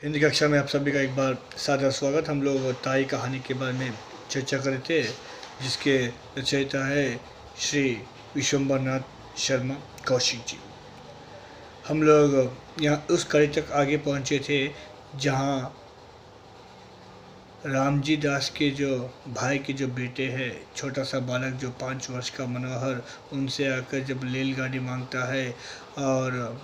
हिंदी कक्षा में आप सभी का एक बार सादर स्वागत। हम लोग ताई कहानी के बारे में चर्चा कर रहे थे, जिसके रचयिता है श्री विश्वम्बर नाथ शर्मा कौशिक जी। हम लोग यहाँ उस कड़ी तक आगे पहुँचे थे जहाँ रामजी दास के जो भाई के जो बेटे हैं, छोटा सा बालक जो 5 वर्ष का मनोहर, उनसे आकर जब रेलगाड़ी मांगता है और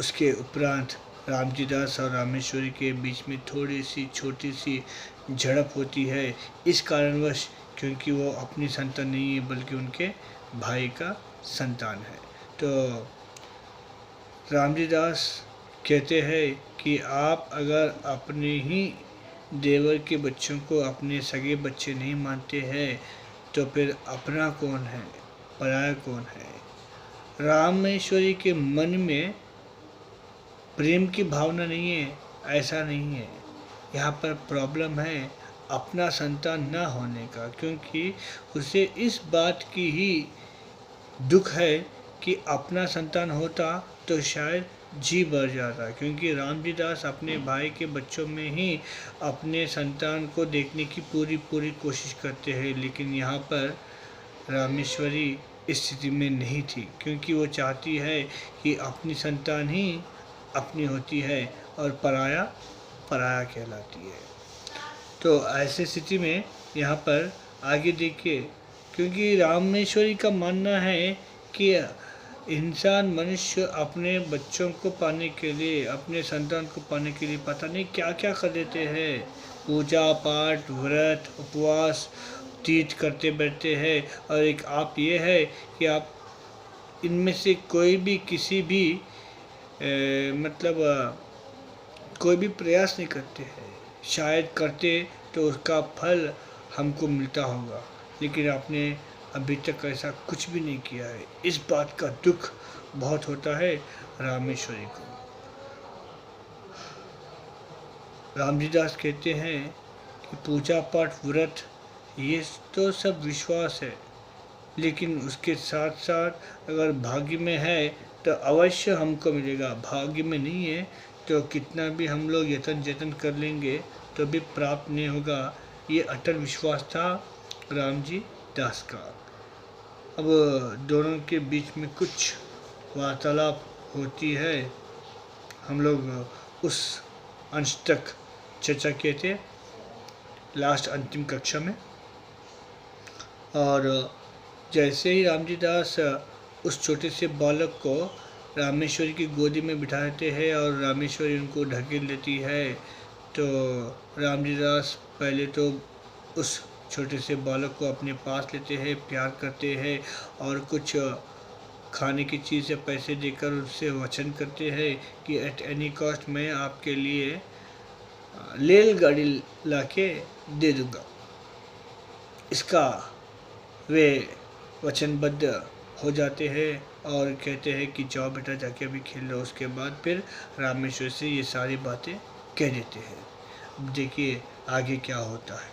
उसके उपरांत रामजी दास और रामेश्वरी के बीच में थोड़ी सी छोटी सी झड़प होती है, इस कारणवश क्योंकि वो अपनी संतान नहीं है बल्कि उनके भाई का संतान है। तो रामजी दास कहते हैं कि आप अगर अपने ही देवर के बच्चों को अपने सगे बच्चे नहीं मानते हैं तो फिर अपना कौन है, पराया कौन है। रामेश्वरी के मन में प्रेम की भावना नहीं है, ऐसा नहीं है। यहाँ पर प्रॉब्लम है अपना संतान ना होने का, क्योंकि उसे इस बात की ही दुख है कि अपना संतान होता तो शायद जी भर जाता, क्योंकि रामजी दास अपने भाई के बच्चों में ही अपने संतान को देखने की पूरी कोशिश करते हैं। लेकिन यहाँ पर रामेश्वरी इस स्थिति में नहीं थी, क्योंकि वो चाहती है कि अपनी संतान ही अपनी होती है और पराया पराया कहलाती है। तो ऐसी स्थिति में यहाँ पर आगे देखिए, क्योंकि रामेश्वरी का मानना है कि इंसान मनुष्य अपने बच्चों को पाने के लिए, अपने संतान को पाने के लिए पता नहीं क्या क्या कर देते हैं। पूजा पाठ, व्रत, उपवास, तीर्थ करते बैठते हैं, और एक आप ये है कि आप इनमें से कोई भी किसी भी कोई भी प्रयास नहीं करते हैं। शायद करते तो उसका फल हमको मिलता होगा, लेकिन आपने अभी तक ऐसा कुछ भी नहीं किया है। इस बात का दुख बहुत होता है रामेश्वरी को। रामजी दास कहते हैं कि पूजा पाठ, व्रत, ये तो सब विश्वास है, लेकिन उसके साथ साथ अगर भाग्य में है तो अवश्य हमको मिलेगा। भाग्य में नहीं है तो कितना भी हम लोग यत्न जतन कर लेंगे तो भी प्राप्त नहीं होगा। ये अटल विश्वास था रामजी दास का। अब दोनों के बीच में कुछ वार्तालाप होती है। हम लोग उस अंश तक चर्चा किए थे लास्ट अंतिम कक्षा में। और जैसे ही रामजी दास उस छोटे से बालक को रामेश्वरी की गोदी में बिठाते हैं और रामेश्वरी उनको ढकेल लेती है, तो रामजी दास पहले तो उस छोटे से बालक को अपने पास लेते हैं, प्यार करते हैं और कुछ खाने की चीज़ या पैसे देकर उससे वचन करते हैं कि एट एनी कॉस्ट मैं आपके लिए रेलगाड़ी लाके दे दूँगा। इसका वे वचनबद्ध हो जाते हैं और कहते हैं कि जाओ बेटा, जाके अभी खेल लो। उसके बाद फिर रामेश्वर से ये सारी बातें कह देते हैं। अब देखिए आगे क्या होता है।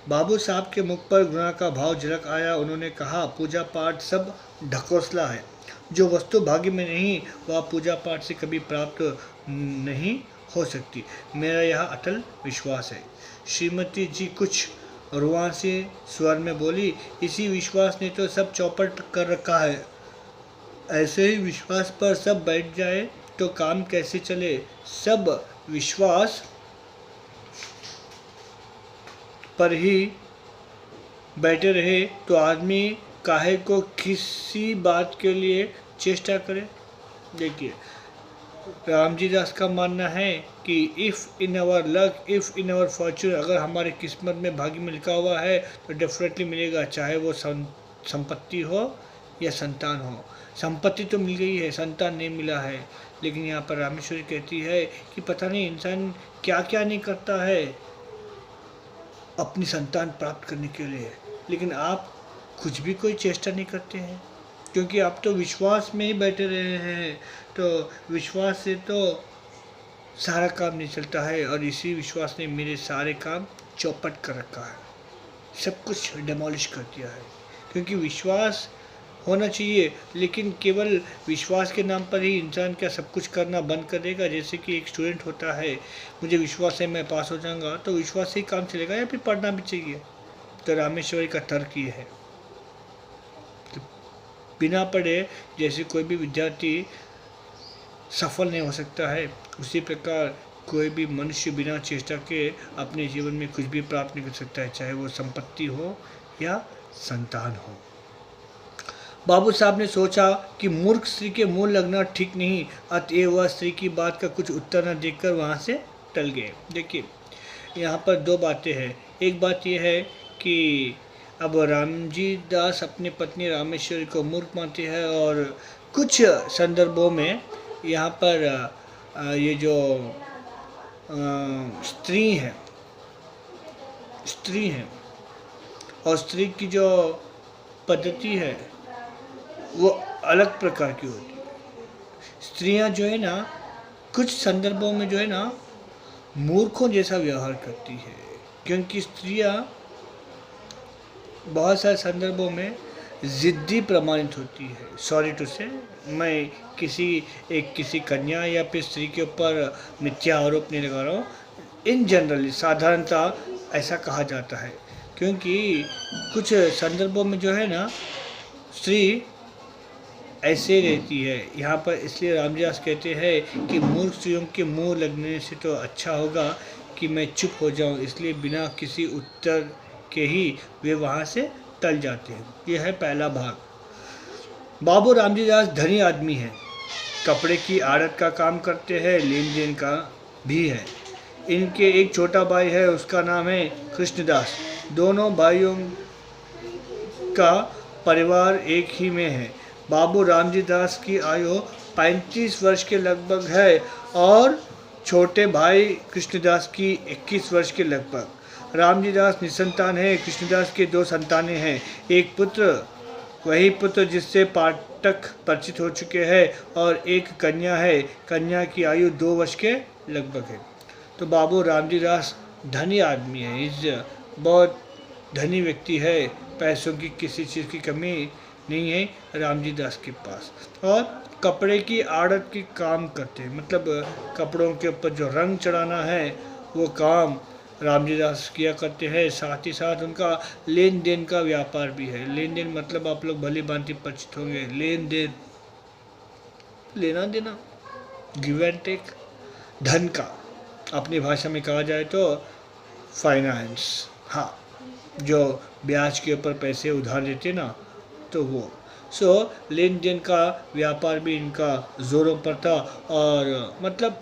बाबू साहब के मुख पर गुनाह का भाव झलक आया। उन्होंने कहा, पूजा पाठ सब ढकोसला है। जो वस्तु भाग्य में नहीं वह पूजा पाठ से कभी प्राप्त नहीं हो सकती। मेरा यह अटल विश्वास है। श्रीमती जी कुछ रुआंसे स्वर में बोली, इसी विश्वास ने तो सब चौपट कर रखा है। ऐसे ही विश्वास पर सब बैठ जाए तो काम कैसे चले। सब विश्वास पर ही बैठे रहे तो आदमी काहे को किसी बात के लिए चेष्टा करे। देखिए रामजी दास का मानना है कि if in our luck, if in our fortune, अगर हमारे किस्मत में भाग्य में लिखा हुआ है तो डेफिनेटली मिलेगा, चाहे वो संपत्ति हो या संतान हो। संपत्ति तो मिल गई है, संतान नहीं मिला है। लेकिन यहाँ पर रामेश्वरी कहती है कि पता नहीं इंसान क्या क्या नहीं करता है अपनी संतान प्राप्त करने के लिए, लेकिन आप कुछ भी कोई चेष्टा नहीं करते हैं, क्योंकि आप तो विश्वास में ही बैठे रहे हैं। तो विश्वास से तो सारा काम नहीं चलता है, और इसी विश्वास ने मेरे सारे काम चौपट कर रखा है, सब कुछ डिमोलिश कर दिया है। क्योंकि विश्वास होना चाहिए, लेकिन केवल विश्वास के नाम पर ही इंसान क्या सब कुछ करना बंद कर देगा? जैसे कि एक स्टूडेंट होता है, मुझे विश्वास है मैं पास हो जाऊंगा, तो विश्वास से ही काम चलेगा या फिर पढ़ना भी चाहिए? तो रामेश्वरी का तर्क ये है, तो बिना पढ़े जैसे कोई भी विद्यार्थी सफल नहीं हो सकता है, उसी प्रकार कोई भी मनुष्य बिना चेष्टा के अपने जीवन में कुछ भी प्राप्त नहीं कर सकता है, चाहे वो संपत्ति हो या संतान हो। बाबू साहब ने सोचा कि मूर्ख स्त्री के मुंह लगना ठीक नहीं, अतएव वह स्त्री की बात का कुछ उत्तर न देकर वहाँ से टल गए। देखिए, यहाँ पर दो बातें हैं। एक बात यह है कि अब रामजी दास अपनी पत्नी रामेश्वरी को मूर्ख मानते हैं, और कुछ संदर्भों में यहाँ पर ये जो स्त्री हैं और स्त्री की जो पद्धति है वो अलग प्रकार की होती है। स्त्रियां जो है ना, कुछ संदर्भों में जो है ना मूर्खों जैसा व्यवहार करती है, क्योंकि स्त्रियां बहुत सारे संदर्भों में ज़िद्दी प्रमाणित होती है। सॉरी टू से, मैं किसी कन्या या फिर स्त्री के ऊपर मिथ्या आरोप नहीं लगा रहा हूँ, इन जनरली साधारणतः ऐसा कहा जाता है, क्योंकि कुछ संदर्भों में जो है ना स्त्री ऐसे रहती है। यहाँ पर इसलिए रामदास कहते हैं कि मूर्ख स्त्रियों के मुंह लगने से तो अच्छा होगा कि मैं चुप हो जाऊँ, इसलिए बिना किसी उत्तर के ही वे वहाँ से टल जाते हैं। यह है पहला भाग। बाबू रामजी दास धनी आदमी हैं, कपड़े की आड़त का काम करते हैं, लेन देन का भी है। इनके एक छोटा भाई है, उसका नाम है कृष्णदास। दोनों भाइयों का परिवार एक ही में है। बाबू रामजी दास की आयु 35 वर्ष के लगभग है और छोटे भाई कृष्णदास की 21 वर्ष के लगभग। रामजी दास निसंतान है। कृष्णदास के 2 संतानें हैं, एक पुत्र, वही पुत्र जिससे पाठक परिचित हो चुके हैं, और एक कन्या है। कन्या की आयु 2 वर्ष के लगभग है। तो बाबू रामजी दास धनी आदमी है, इस बहुत धनी व्यक्ति है, पैसों की किसी चीज़ की कमी नहीं है रामजी दास के पास। और कपड़े की आड़त की काम करते हैं, मतलब कपड़ों के ऊपर जो रंग चढ़ाना है वो काम रामजी दास किया करते हैं। साथ ही साथ उनका लेन देन का व्यापार भी है। लेन देन मतलब आप लोग भली भांति परिचित होंगे, लेन देन, लेना देना, गिव एंड टेक, धन का अपनी भाषा में कहा जाए तो फाइनेंस। हाँ, जो ब्याज के ऊपर पैसे उधार देते ना, तो वो लेन देन का व्यापार भी इनका जोरों पर था, और मतलब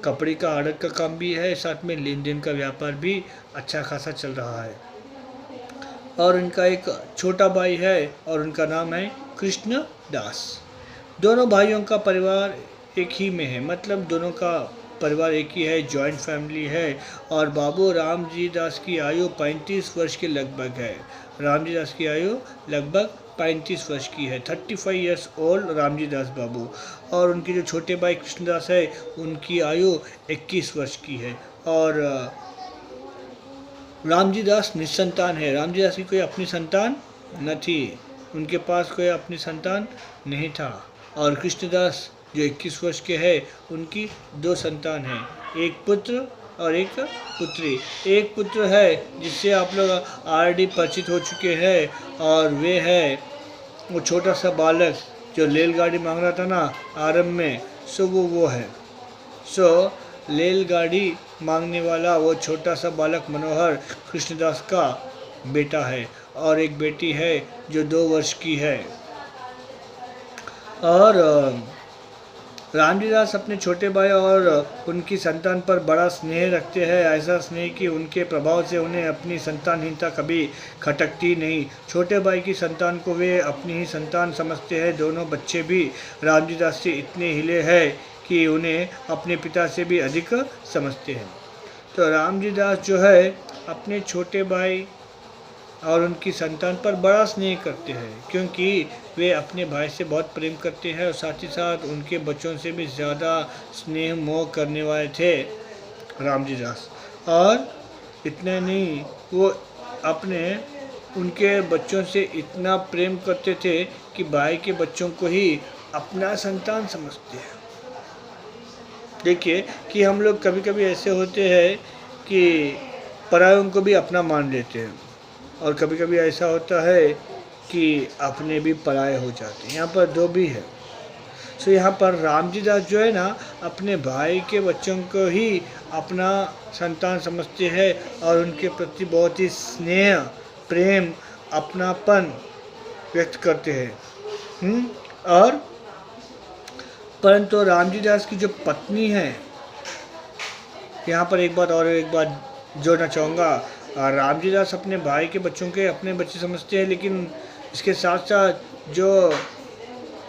कपड़े का आड़त का काम भी है, साथ में लेन देन का व्यापार भी अच्छा खासा चल रहा है। और इनका एक छोटा भाई है और उनका नाम है कृष्ण दास। दोनों भाइयों का परिवार एक ही में है, मतलब दोनों का परिवार एक ही है, जॉइंट फैमिली है। और बाबू रामजी दास की आयु 35 वर्ष के लगभग है। रामजी दास की आयु लगभग 35 वर्ष की है, 35 ईयर्स ओल्ड रामजी दास बाबू। और उनके जो छोटे भाई कृष्णदास है, उनकी आयु 21 वर्ष की है। और रामजी दास निसंतान है। रामजी दास की कोई अपनी संतान न थी, उनके पास कोई अपनी संतान नहीं था। और कृष्णदास जो 21 वर्ष के हैं, उनकी 2 संतान हैं, एक पुत्र और एक पुत्री। एक पुत्र है जिससे आप लोग ऑलरेडी परिचित हो चुके हैं, और वे है वो छोटा सा बालक जो रेलगाड़ी मांग रहा था ना आरंभ में, वो है। रेलगाड़ी मांगने वाला वो छोटा सा बालक मनोहर कृष्णदास का बेटा है, और एक बेटी है जो 2 वर्ष की है। और रामजी दास अपने छोटे भाई और उनकी संतान पर बड़ा स्नेह रखते हैं, ऐसा स्नेह कि उनके प्रभाव से उन्हें अपनी संतानहीनता कभी खटकती नहीं। छोटे भाई की संतान को वे अपनी ही संतान समझते हैं। दोनों बच्चे भी रामजी दास से इतने हिले हैं कि उन्हें अपने पिता से भी अधिक समझते हैं। तो रामजी दास जो है अपने छोटे भाई और उनकी संतान पर बड़ा स्नेह करते हैं, क्योंकि वे अपने भाई से बहुत प्रेम करते हैं, और साथ ही साथ उनके बच्चों से भी ज़्यादा स्नेह मोह करने वाले थे रामजी दास। और इतने नहीं, वो अपने उनके बच्चों से इतना प्रेम करते थे कि भाई के बच्चों को ही अपना संतान समझते हैं। देखिए कि हम लोग कभी कभी ऐसे होते हैं कि परायों को भी अपना मान लेते हैं, और कभी कभी ऐसा होता है कि अपने भी पराये हो जाते हैं। यहाँ पर दो भी है। सो यहाँ पर रामजी दास जो है ना, अपने भाई के बच्चों को ही अपना संतान समझते हैं और उनके प्रति बहुत ही स्नेह, प्रेम, अपनापन व्यक्त करते हैं। और परंतु रामजी दास की जो पत्नी है, यहाँ पर एक बात जोड़ना चाहूँगा। रामजी दास अपने भाई के बच्चों के अपने बच्चे समझते हैं, लेकिन इसके साथ साथ जो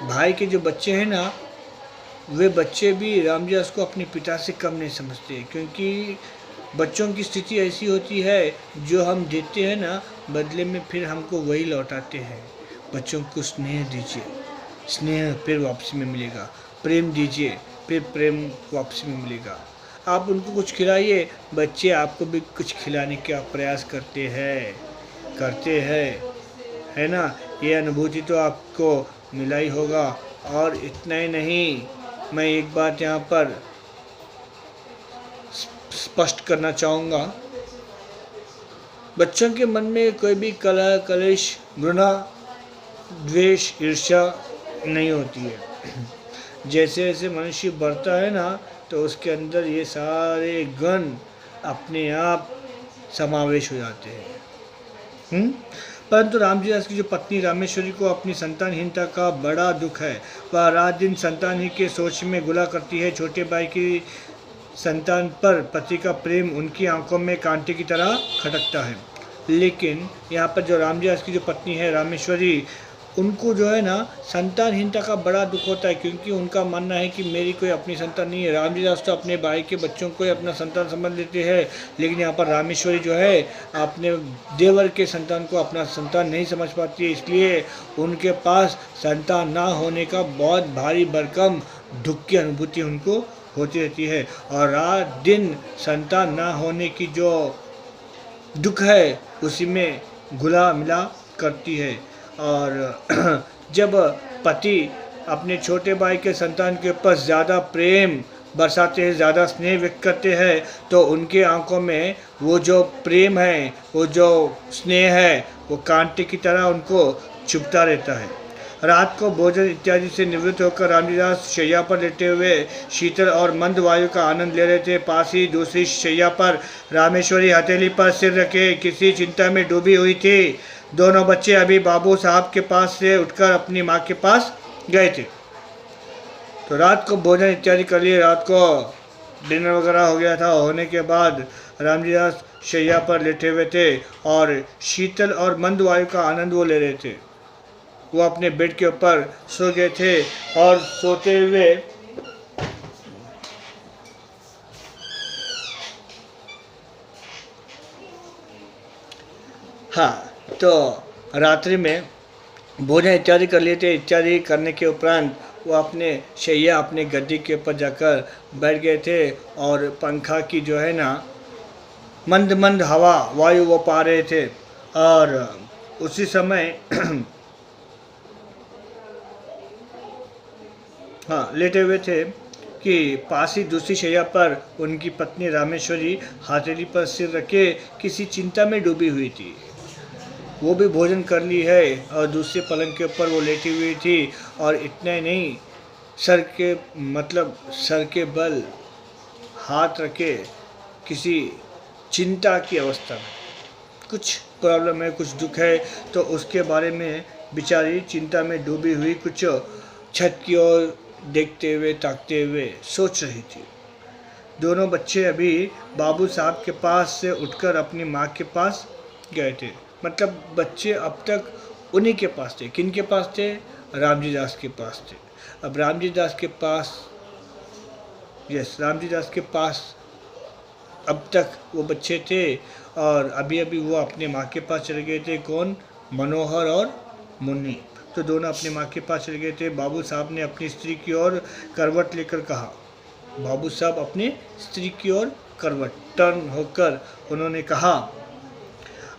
भाई के जो बच्चे हैं ना, वे बच्चे भी रामजी दास को अपने पिता से कम नहीं समझते, क्योंकि बच्चों की स्थिति ऐसी होती है, जो हम देते हैं ना, बदले में फिर हमको वही लौटाते हैं। बच्चों को स्नेह दीजिए, स्नेह फिर वापसी में मिलेगा। प्रेम दीजिए, फिर प्रेम वापसी में मिलेगा। आप उनको कुछ खिलाइए, बच्चे आपको भी कुछ खिलाने का प्रयास करते हैं, है ना। ये अनुभूति तो आपको मिला ही होगा। और इतना ही नहीं, मैं एक बात यहाँ पर स्पष्ट करना चाहूँगा, बच्चों के मन में कोई भी कलह, कलेश, घृणा, द्वेष, ईर्ष्या नहीं होती है। जैसे जैसे मनुष्य बढ़ता है ना, तो उसके अंदर ये सारे गुण अपने आप समावेश हो जाते हैं। परंतु रामजी दास की जो पत्नी रामेश्वरी को अपनी संतानहीनता का बड़ा दुख है। वह रात दिन संतान ही के सोच में गुला करती है। छोटे भाई की संतान पर पति का प्रेम उनकी आंखों में कांटे की तरह खटकता है। लेकिन यहाँ पर जो रामजी दास की जो पत्नी है रामेश्वरी, उनको जो है ना, संतानहीनता का बड़ा दुख होता है, क्योंकि उनका मानना है कि मेरी कोई अपनी संतान नहीं है। रामजी दास तो अपने भाई के बच्चों को ही अपना संतान समझ लेते हैं, लेकिन यहाँ पर रामेश्वरी जो है अपने देवर के संतान को अपना संतान नहीं समझ पाती है। इसलिए उनके पास संतान ना होने का बहुत भारी भरकम दुख की अनुभूति उनको होती रहती है, और रात दिन संतान ना होने की जो दुख है उसी में घुला मिला करती है। और जब पति अपने छोटे भाई के संतान के ऊपर ज़्यादा प्रेम बरसाते हैं, ज़्यादा स्नेह व्यक्त करते हैं, तो उनके आंखों में वो जो प्रेम है, वो जो स्नेह है, वो कांटे की तरह उनको चुभता रहता है। रात को भोजन इत्यादि से निवृत्त होकर रामजी दास शैया पर लेटे हुए शीतल और मंद वायु का आनंद ले रहे थे। पास ही दूसरी शैया पर रामेश्वरी हथेली पर सिर रखे किसी चिंता में डूबी हुई थी। दोनों बच्चे अभी बाबू साहब के पास से उठकर अपनी माँ के पास गए थे। तो रात को भोजन इत्यादि कर लिए, रात को डिनर वगैरह हो गया था। होने के बाद रामजी दास शैया पर लेटे हुए थे और शीतल और मंद वायु का आनंद वो ले रहे थे। वो अपने बेड के ऊपर सो गए थे और सोते हुए तो रात्रि में भोजन इत्यादि कर लिए थे। इत्यादि करने के उपरांत वो अपने शैया, अपने गद्दी के ऊपर जाकर बैठ गए थे और पंखा की जो है ना मंद मंद हवा, वायु वो पा रहे थे। और उसी समय लेटे हुए थे कि पास ही दूसरी शैया पर उनकी पत्नी रामेश्वरी हथेली पर सिर रखे किसी चिंता में डूबी हुई थी। वो भी भोजन कर ली है और दूसरे पलंग के ऊपर वो लेटी हुई थी। और इतना ही नहीं, सर के बल हाथ रखे किसी चिंता की अवस्था में, कुछ प्रॉब्लम है, कुछ दुख है, तो उसके बारे में बेचारी चिंता में डूबी हुई कुछ छत की ओर देखते हुए, ताकते हुए सोच रही थी। दोनों बच्चे अभी बाबू साहब के पास से उठकर अपनी माँ के पास गए थे। मतलब बच्चे अब तक उन्हीं के पास थे। किन के पास थे? रामजी दास के पास थे। अब रामजी दास के पास अब तक वो बच्चे थे और अभी अभी वो अपने माँ के पास चले गए थे। कौन? मनोहर और मुन्नी। तो दोनों अपनी माँ के पास चले गए थे। बाबू साहब ने अपनी स्त्री की ओर करवट लेकर कहा, बाबू साहब अपने स्त्री की ओर करवट टर्न होकर उन्होंने कहा,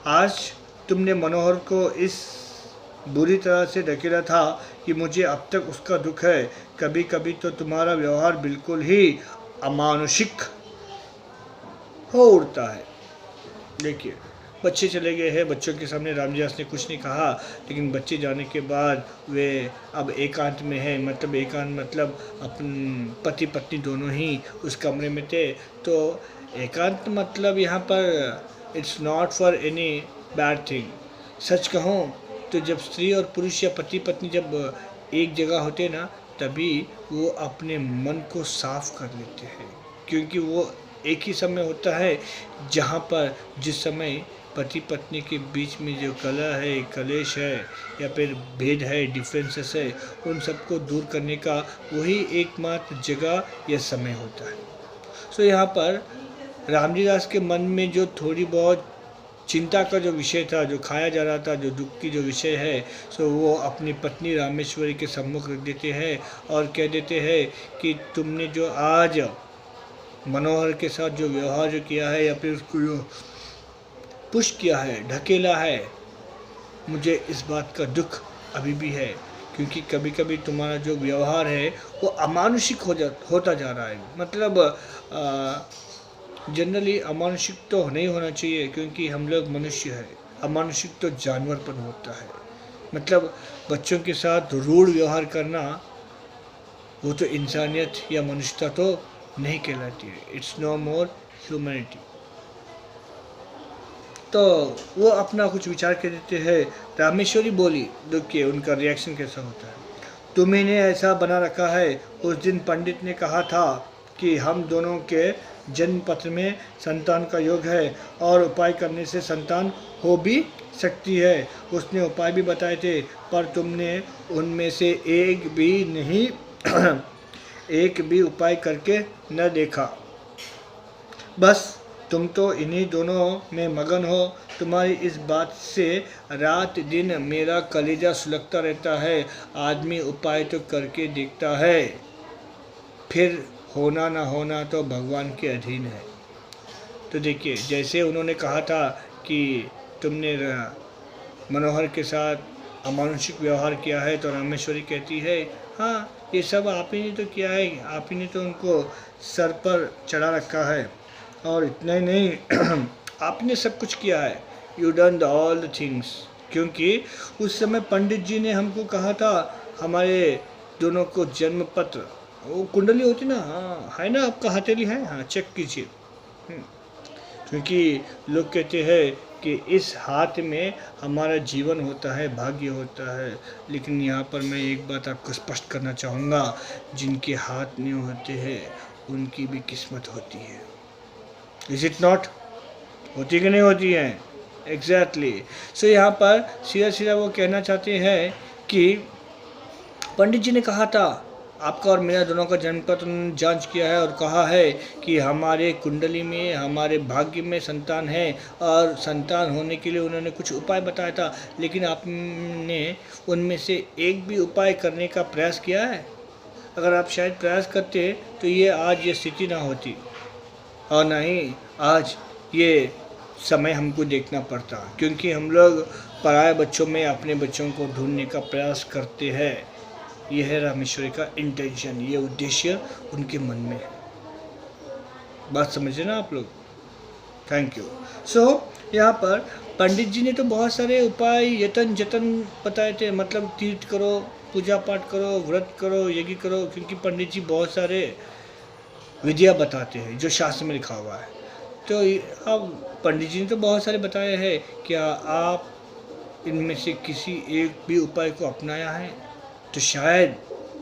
आज तुमने मनोहर को इस बुरी तरह से ढकेला था कि मुझे अब तक उसका दुख है। कभी कभी तो तुम्हारा व्यवहार बिल्कुल ही अमानुषिक हो उठता है। देखिए, बच्चे चले गए हैं, बच्चों के सामने रामजीदास ने कुछ नहीं कहा, लेकिन बच्चे जाने के बाद वे अब एकांत में हैं। मतलब एकांत मतलब अपन पति पत्नी दोनों ही उस कमरे में थे। तो एकांत मतलब यहाँ पर it's not for any bad thing. सच कहूँ तो जब स्त्री और पुरुष या पति पत्नी जब एक जगह होते ना, तभी वो अपने मन को साफ कर लेते हैं, क्योंकि वो एक ही समय होता है जहाँ पर जिस समय पति पत्नी के बीच में जो कलह है, कलेश है या फिर भेद है, डिफरेंसेस है, उन सबको दूर करने का वही एकमात्र जगह या समय होता है। सो यहाँ पर रामजीदास के मन में जो थोड़ी बहुत चिंता का जो विषय था, जो खाया जा रहा था, जो दुख की जो विषय है, सो वो अपनी पत्नी रामेश्वरी के सम्मुख रख देते हैं और कह देते हैं कि तुमने जो आज मनोहर के साथ जो व्यवहार जो किया है या फिर उसको जो पुश किया है, ढकेला है, मुझे इस बात का दुख अभी भी है, क्योंकि कभी कभी तुम्हारा जो व्यवहार है वो अमानुषिक होता जा रहा है। मतलब जनरली अमानुषिक तो नहीं होना चाहिए, क्योंकि हम लोग मनुष्य हैं। अमानुषिक तो जानवरपन होता है। मतलब बच्चों के साथ रूढ़ व्यवहार करना, वो तो इंसानियत या मनुष्यता तो नहीं कहलाती है। It's no more humanity. तो वो अपना कुछ विचार कह देते हैं। रामेश्वरी बोली, देखिए उनका रिएक्शन कैसा होता है। तुम्हें ने ऐसा बना रखा है, उस दिन पंडित ने कहा था कि हम दोनों के जन्म पत्र में संतान का योग है और उपाय करने से संतान हो भी सकती है। उसने उपाय भी बताए थे, पर तुमने उनमें से एक भी नहीं एक भी उपाय करके न देखा। बस तुम तो इन्हीं दोनों में मगन हो। तुम्हारी इस बात से रात दिन मेरा कलेजा सुलगता रहता है। आदमी उपाय तो करके देखता है, फिर होना ना होना तो भगवान के अधीन है। तो देखिए, जैसे उन्होंने कहा था कि तुमने मनोहर के साथ अमानुषिक व्यवहार किया है, तो रामेश्वरी कहती है, हाँ ये सब आप ही ने तो किया है, आप ही ने तो उनको सर पर चढ़ा रखा है। और इतना ही नहीं आपने सब कुछ किया है, you done the all the things. क्योंकि उस समय पंडित जी ने हमको कहा था हमारे दोनों को जन्म पत्र, वो कुंडली होती ना, हाँ है ना, आपका हथेली है, हाँ चेक कीजिए। क्योंकि लोग कहते हैं कि इस हाथ में हमारा जीवन होता है, भाग्य होता है। लेकिन यहाँ पर मैं एक बात आपको स्पष्ट करना चाहूँगा, जिनके हाथ नहीं होते हैं उनकी भी किस्मत होती है। Is it not? होती कि नहीं होती है? एग्जैक्टली। सो यहाँ पर सीधा सीधा वो कहना चाहते हैं कि पंडित जी ने कहा था आपका और मेरा दोनों का जन्म पत्र जांच किया है और कहा है कि हमारे कुंडली में, हमारे भाग्य में संतान है, और संतान होने के लिए उन्होंने कुछ उपाय बताया था, लेकिन आपने उनमें से एक भी उपाय करने का प्रयास किया है? अगर आप शायद प्रयास करते तो ये आज ये स्थिति ना होती, और ना ही आज ये समय हमको देखना पड़ता, क्योंकि हम लोग पराये बच्चों में अपने बच्चों को ढूंढने का प्रयास करते हैं। यह है रामेश्वरी का इंटेंशन, ये उद्देश्य उनके मन में है। बात समझे ना आप लोग? Thank you. सो यहाँ पर पंडित जी ने तो बहुत सारे उपाय यतन जतन बताए थे। मतलब तीर्थ करो, पूजा पाठ करो, व्रत करो, यज्ञ करो, क्योंकि पंडित जी बहुत सारे विधियाँ बताते हैं जो शास्त्र में लिखा हुआ है। तो अब पंडित जी ने तो बहुत सारे बताए हैं, क्या आप इनमें से किसी एक भी उपाय को अपनाया है तो शायद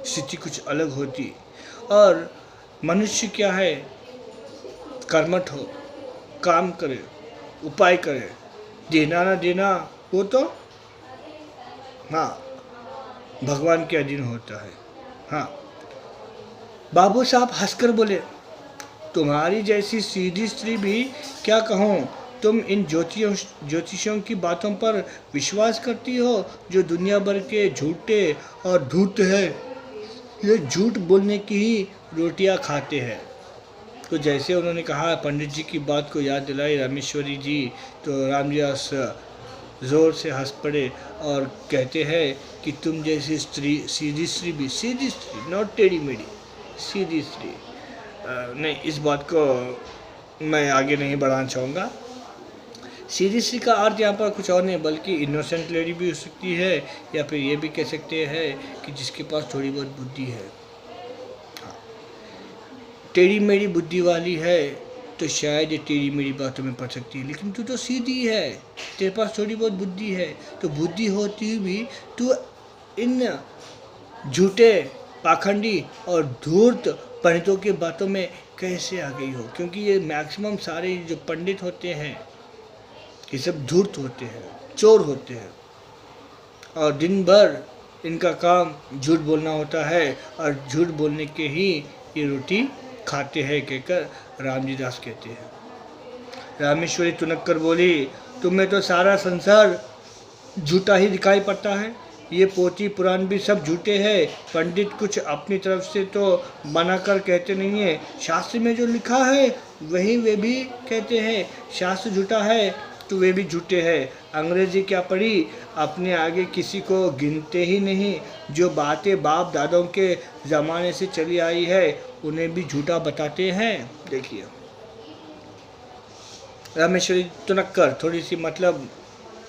स्थिति कुछ अलग होती। और मनुष्य क्या है, कर्मठ हो, काम करे, उपाय करे, देना ना देना वो तो हाँ भगवान के अधीन होता है। हाँ, बाबू साहब हंसकर बोले, तुम्हारी जैसी सीधी स्त्री भी क्या कहूँ, तुम इन ज्योतिषियों की बातों पर विश्वास करती हो जो दुनिया भर के झूठे और धूर्त है। ये झूठ बोलने की ही रोटियां खाते हैं। तो जैसे उन्होंने कहा, पंडित जी की बात को याद दिलाई रामेश्वरी जी, तो रामजीदास ज़ोर से हंस पड़े और कहते हैं कि तुम जैसी स्त्री, सीधी स्त्री भी, सीधी स्त्री, नॉट टेढ़ी मेढ़ी, सीधी स्त्री। नहीं, इस बात को मैं आगे नहीं बढ़ाना चाहूँगा। सीधी स्त्री का अर्थ यहाँ पर कुछ और नहीं बल्कि इनोसेंट लेडी भी हो सकती है, या फिर ये भी कह सकते हैं कि जिसके पास थोड़ी बहुत बुद्धि है। टेढ़ी मेढ़ी बुद्धि वाली है तो शायद ये टेढ़ी मेरी बातों में पड़ सकती है, लेकिन तू तो सीधी है, तेरे पास थोड़ी बहुत बुद्धि है, तो बुद्धि होती हुई भी तू इन झूठे, पाखंडी और धूर्त पंडितों की बातों में कैसे आ गई हो? क्योंकि ये मैक्सिमम सारे जो पंडित होते हैं ये सब धूर्त होते हैं, चोर होते हैं, और दिन भर इनका काम झूठ बोलना होता है, और झूठ बोलने के ही ये रोटी खाते हैं, कहकर रामजी दास कहते हैं। रामेश्वरी तुनक कर बोली, तुम्हें तो सारा संसार झूठा ही दिखाई पड़ता है, ये पोथी पुराण भी सब झूठे हैं, पंडित कुछ अपनी तरफ से तो बनाकर कहते नहीं है, शास्त्र में जो लिखा है वही वे भी कहते हैं, शास्त्र झूठा है तो वे भी झूठे हैं। अंग्रेजी क्या पढ़ी, अपने आगे किसी को गिनते ही नहीं, जो बातें बाप दादों के ज़माने से चली आई है उन्हें भी झूठा बताते हैं। देखिए रामेश्वरी तुनक्कर थोड़ी सी मतलब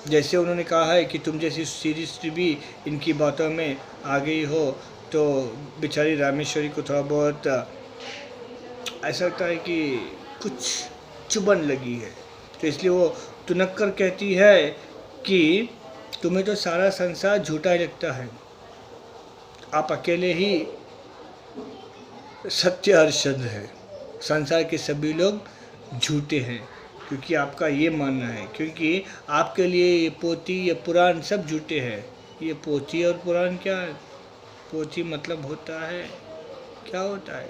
जैसे उन्होंने कहा है कि तुम जैसी सीधी स्त्री भी इनकी बातों में आ गई हो, तो बेचारी रामेश्वरी को थोड़ा बहुत ऐसा लगता है कि कुछ चुभन लगी है, तो इसलिए वो तुनक्कर कहती है कि तुम्हें तो सारा संसार झूठा ही लगता है, आप अकेले ही सत्य हरिश्चंद्र है, संसार के सभी लोग झूठे हैं, क्योंकि आपका ये मानना है, क्योंकि आपके लिए ये पोथी ये पुराण सब झूठे हैं। ये पोथी और पुराण क्या है? पोथी मतलब होता है, क्या होता है?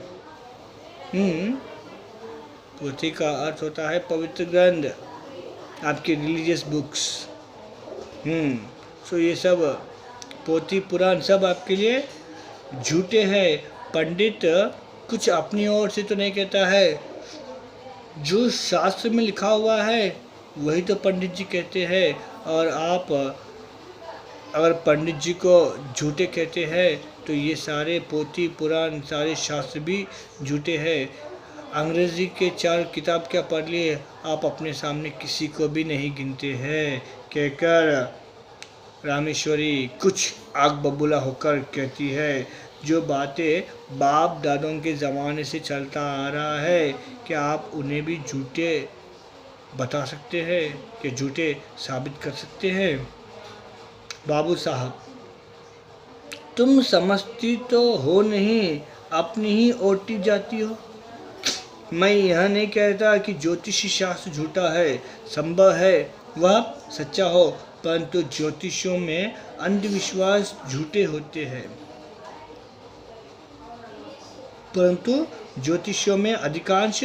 पोथी का अर्थ होता है पवित्र ग्रंथ, आपकी रिलीजियस बुक्स। सो ये सब पोथी पुराण सब आपके लिए झूठे हैं। पंडित कुछ अपनी ओर से तो नहीं कहता है, जो शास्त्र में लिखा हुआ है वही तो पंडित जी कहते हैं, और आप अगर पंडित जी को झूठे कहते हैं तो ये सारे पोथी पुराण सारे शास्त्र भी झूठे हैं। अंग्रेजी के 4 किताब क्या पढ़ लिए, आप अपने सामने किसी को भी नहीं गिनते हैं, कहकर रामेश्वरी कुछ आग बबूला होकर कहती है, जो बातें बाप दादों के ज़माने से चलता आ रहा है, क्या आप उन्हें भी झूठे बता सकते हैं, कि झूठे साबित कर सकते हैं? बाबू साहब, तुम समझती तो हो नहीं, अपनी ही ओटी जाती हो। मैं यह नहीं कहता कि ज्योतिषी शास्त्र झूठा है, संभव है वह सच्चा हो, परंतु ज्योतिषों में अंधविश्वास झूठे होते हैं, परंतु ज्योतिषों में अधिकांश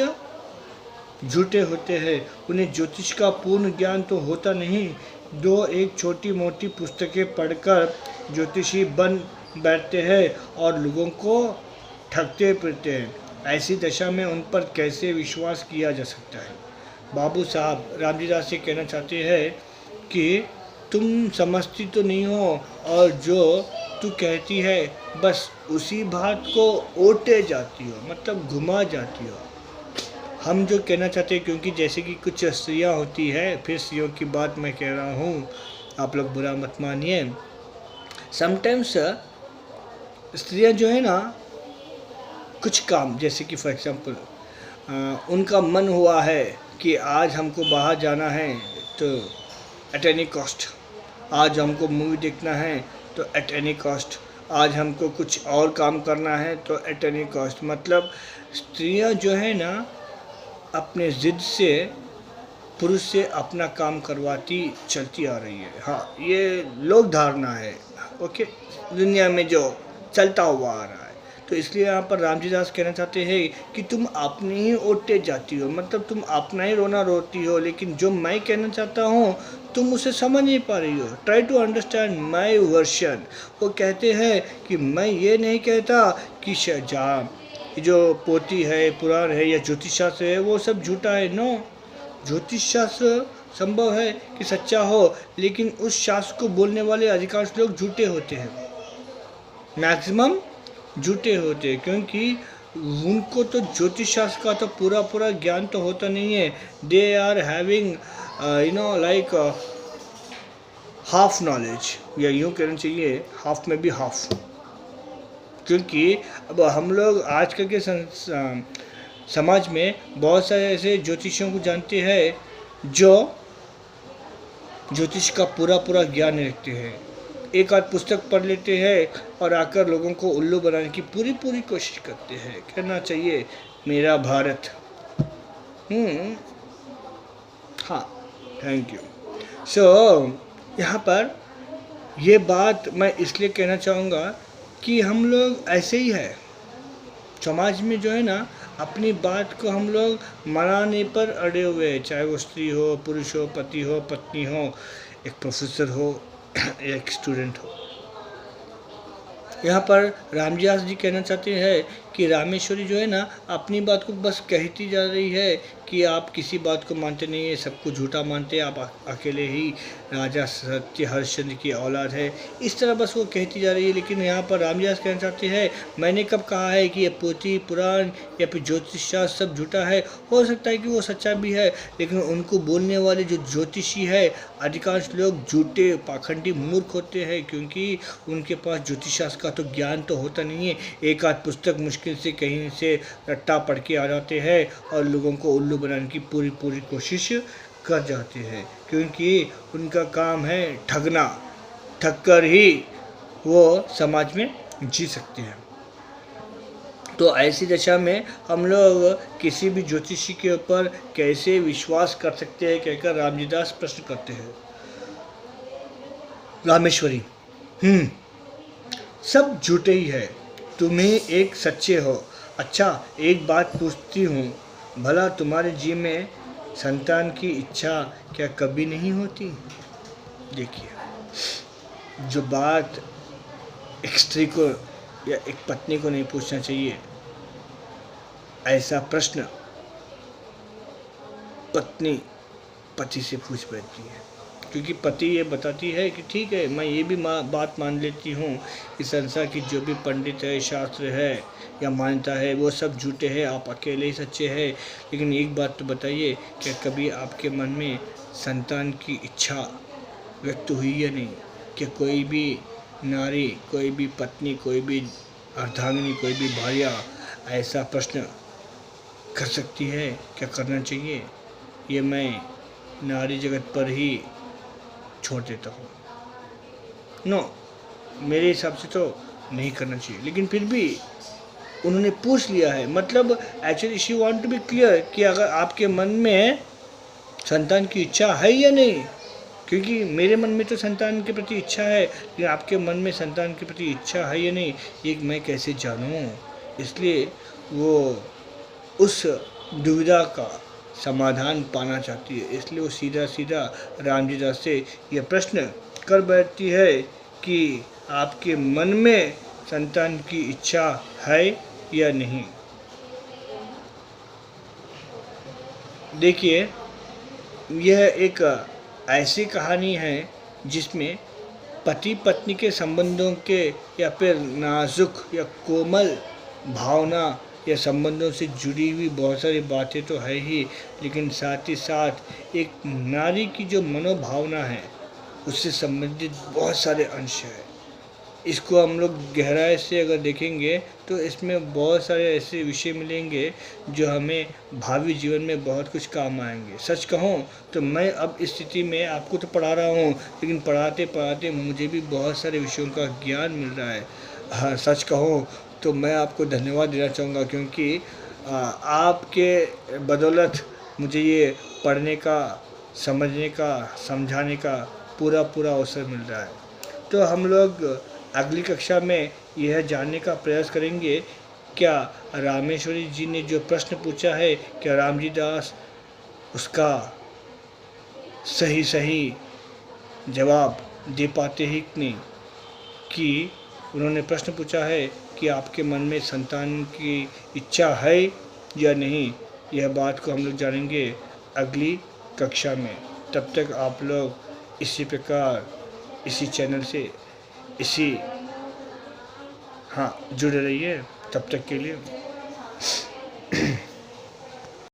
झूठे होते हैं। उन्हें ज्योतिष का पूर्ण ज्ञान तो होता नहीं, 2-1 छोटी मोटी पुस्तकें पढ़कर ज्योतिषी बन बैठते हैं और लोगों को ठगते फिरते हैं। ऐसी दशा में उन पर कैसे विश्वास किया जा सकता है? बाबू साहब रामजी दास से कहना चाहते हैं कि तुम समझती तो नहीं हो, और जो तू कहती है बस उसी बात को ओटे जाती हो, मतलब घुमा जाती हो। हम जो कहना चाहते हैं, क्योंकि जैसे कि कुछ स्त्रियाँ होती है, फिर स्त्रियों की बात मैं कह रहा हूँ, आप लोग बुरा मत मानिए। समटाइम्स स्त्रियाँ जो है ना, कुछ काम जैसे कि फॉर एग्जांपल उनका मन हुआ है कि आज हमको बाहर जाना है तो एट एनी कॉस्ट, आज हमको मूवी देखना है तो एट एनी कॉस्ट, आज हमको कुछ और काम करना है तो एट एनी कॉस्ट। मतलब स्त्रियां जो है ना, अपने ज़िद से पुरुष से अपना काम करवाती चलती आ रही है। हाँ, ये लोक धारणा है, ओके, दुनिया में जो चलता हुआ आ रहा है। तो इसलिए यहाँ पर रामजी दास कहना चाहते हैं कि तुम अपनी ही ओटे जाती हो, मतलब तुम अपना ही रोना रोती हो, लेकिन जो मैं कहना चाहता हूँ तुम उसे समझ नहीं पा रही हो। Try to understand my version. वो कहते हैं कि मैं ये नहीं कहता कि जो पोथी है, पुराण है या ज्योतिष शास्त्र है वो सब झूठा है। नो, ज्योतिष शास्त्र संभव है कि सच्चा हो, लेकिन उस शास्त्र को बोलने वाले अधिकांश लोग झूठे होते हैं, मैक्सिमम झूठे होते हैं, क्योंकि उनको तो ज्योतिष शास्त्र का तो पूरा पूरा ज्ञान तो होता नहीं है। They are having like half knowledge, या यूँ कहना चाहिए हाफ में भी हाफ। क्योंकि अब हम लोग आजकल के समाज में बहुत सारे ऐसे ज्योतिषियों को जानते हैं जो ज्योतिष का पूरा पूरा ज्ञान रखते हैं, एक आध पुस्तक पढ़ लेते हैं और आकर लोगों को उल्लू बनाने की पूरी पूरी कोशिश करते हैं। कहना चाहिए मेरा भारत। हाँ, थैंक यू। यहाँ पर ये बात मैं इसलिए कहना चाहूँगा कि हम लोग ऐसे ही है, समाज में जो है ना, अपनी बात को हम लोग मनाने पर अड़े हुए हैं, चाहे वो स्त्री हो, पुरुष हो, पति हो, पत्नी हो, एक प्रोफेसर हो, एक स्टूडेंट हो। यहाँ पर रामजीदास जी कहना चाहते हैं कि रामेश्वरी जो है ना, अपनी बात को बस कहती जा रही है कि आप किसी बात को मानते नहीं है, सबको झूठा मानते हैं, आप अकेले ही राजा सत्य हरिश्चंद्र की औलाद है, इस तरह बस वो कहती जा रही है। लेकिन यहाँ पर रामजीदास कहना चाहते हैं, मैंने कब कहा है कि ये पोथी पुराण या फिर ज्योतिष शास्त्र सब झूठा है? हो सकता है कि वो सच्चा भी है, लेकिन उनको बोलने वाले जो ज्योतिषी है, अधिकांश लोग झूठे पाखंडी मूर्ख होते हैं, क्योंकि उनके पास ज्योतिष शास्त्र का तो ज्ञान तो होता नहीं है। एक आध पुस्तक मुश्किल से कहीं से रट्टा पढ़ के आ जाते हैं और लोगों को उल्लू बनाने की पूरी पूरी कोशिश कर जाते हैं, क्योंकि उनका काम है ठगना, ठग कर ही वो समाज में जी सकते हैं। तो ऐसी दशा में हम लोग किसी भी ज्योतिषी के ऊपर कैसे विश्वास कर सकते हैं, कहकर रामजीदास प्रश्न करते हैं। रामेश्वरी, सब झूठे ही है, तुम्हें एक सच्चे हो। अच्छा, एक बात पूछती हूँ, भला तुम्हारे जी में संतान की इच्छा क्या कभी नहीं होती? देखिए, जो बात एक स्त्री को या एक पत्नी को नहीं पूछना चाहिए, ऐसा प्रश्न पत्नी पति से पूछ बैठती है, क्योंकि पति ये बताती है कि ठीक है, मैं ये भी बात मान लेती हूँ कि संसार की जो भी पंडित है, शास्त्र है या मान्यता है, वो सब झूठे हैं, आप अकेले ही सच्चे हैं। लेकिन एक बात तो बताइए, क्या कभी आपके मन में संतान की इच्छा व्यक्त हुई या नहीं? कि कोई भी नारी, कोई भी पत्नी, कोई भी अर्धांगिनी, कोई भी भार्या ऐसा प्रश्न कर सकती है? क्या करना चाहिए? ये मैं नारी जगत पर ही छोड़ देता हूँ। नो, मेरे हिसाब से तो नहीं करना चाहिए, लेकिन फिर भी उन्होंने पूछ लिया है, मतलब actually she want to be clear कि अगर आपके मन में संतान की इच्छा है या नहीं, क्योंकि मेरे मन में तो संतान के प्रति इच्छा है, लेकिन आपके मन में संतान के प्रति इच्छा है या नहीं, ये मैं कैसे जानूँ? इसलिए वो उस दुविधा का समाधान पाना चाहती है, इसलिए वो सीधा सीधा रामजीदास से यह प्रश्न कर बैठती है कि आपके मन में संतान की इच्छा है या नहीं। देखिए, यह एक ऐसी कहानी है जिसमें पति पत्नी के संबंधों के या फिर नाजुक या कोमल भावना या संबंधों से जुड़ी हुई बहुत सारी बातें तो है ही, लेकिन साथ ही साथ एक नारी की जो मनोभावना है उससे संबंधित बहुत सारे अंश हैं। इसको हम लोग गहराई से अगर देखेंगे तो इसमें बहुत सारे ऐसे विषय मिलेंगे जो हमें भावी जीवन में बहुत कुछ काम आएंगे। सच कहूँ तो मैं अब इस स्थिति में आपको तो पढ़ा रहा हूँ, लेकिन पढ़ाते पढ़ाते मुझे भी बहुत सारे विषयों का ज्ञान मिल रहा है। हाँ, सच कहूँ तो मैं आपको धन्यवाद देना चाहूँगा, क्योंकि आपके बदौलत मुझे ये पढ़ने का, समझने का, समझाने का पूरा अवसर मिल रहा है। तो हम लोग अगली कक्षा में यह जानने का प्रयास करेंगे, क्या रामेश्वरी जी ने जो प्रश्न पूछा है, क्या रामजीदास उसका सही जवाब दे पाते ही कि नहीं। कि उन्होंने प्रश्न पूछा है कि आपके मन में संतान की इच्छा है या नहीं। यह बात को हम लोग जानेंगे अगली कक्षा में। तब तक आप लोग इसी प्रकार इसी चैनल से इसी हाँ जुड़े रहिए। तब तक के लिए